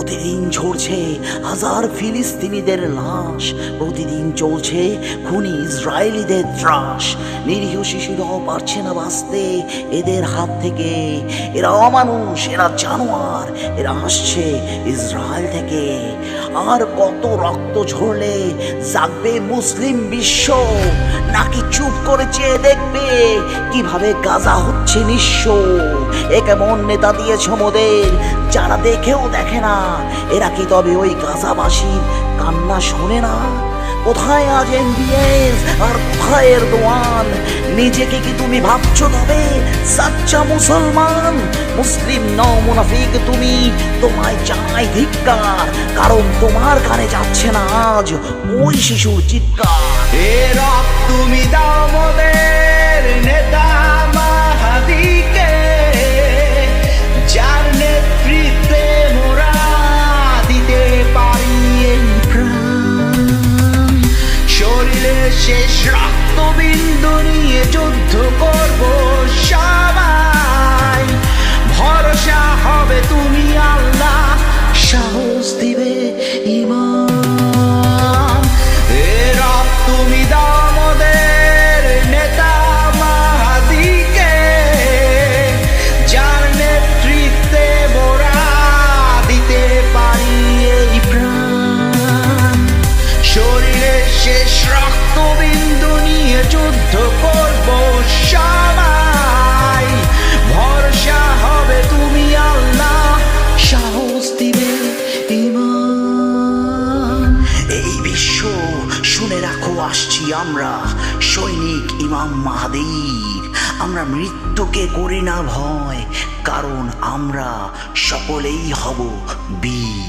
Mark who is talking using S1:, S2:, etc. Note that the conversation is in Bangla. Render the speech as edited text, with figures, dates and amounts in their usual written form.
S1: প্রতিদিন ঝরছে হাজার ফিলিস্তিনিদের লাশ, প্রতিদিন চলছে খুনি ইসরায়েলিদের ত্রাস। নিরীহ শিশুরাও পারছে না বাঁচতে এদের হাত থেকে। এরা অমানুষ, এরা জানোয়ার, এরা আসছে ইসরায়েল থেকে। আর কত রক্ত ঝরলে জাগবে মুসলিম বিশ্ব? নাকি চুপ করে চেয়ে দেখবে কিভাবে গাজা হচ্ছে নিঃস্ব? এ কেমন নেতা দিয়েছ মোদের, যারা দেখেও দেখে না? এরা কি তবে ওই গাজাবাসীর কান্না শোনে না? কোথায় আজ এমবিএস আর কোথায় এরদোয়ান? নিজেকে কি তুমি ভাবছো তবে সাচ্চা মুসলমান? মুসলিম নও, মুনাফিক তুমি, তোমায় জানাই ধিক্কার, কারণ তোমার কানে যাচ্ছে না আজ ওই শিশুর চিৎকার।
S2: এ রব তুমি দাও মোদের নেতা মাহাদিকে, যার নেতৃত্বে মোরা দিতে পারি এই প্রাণ। শরীরে শেষ রক্তবিন্দু নিয়ে যুদ্ধ করব সবাই, ভরসা হবে তুমি আল্লাহ, সাহস দিবে ঈমান। এ রব তুমি দাও মোদের নেতা মাহাদিকে, যার নেতৃত্বে মোরা দিতে পারি এই প্রাণ। শরীরের শেষ রক্তবিন্দু নিয়ে যুদ্ধ করব সবাই, ভরসা হবে তুমি আল্লাহ, সাহস দিবে ঈমান।
S1: এই বিশ্ব শুনে রাখো, আসছি আমরা সৈনিক ইমাম মাহাদির। আমরা মৃত্যুকে করি না ভয়, কারণ আমরা সকলেই হব বীর।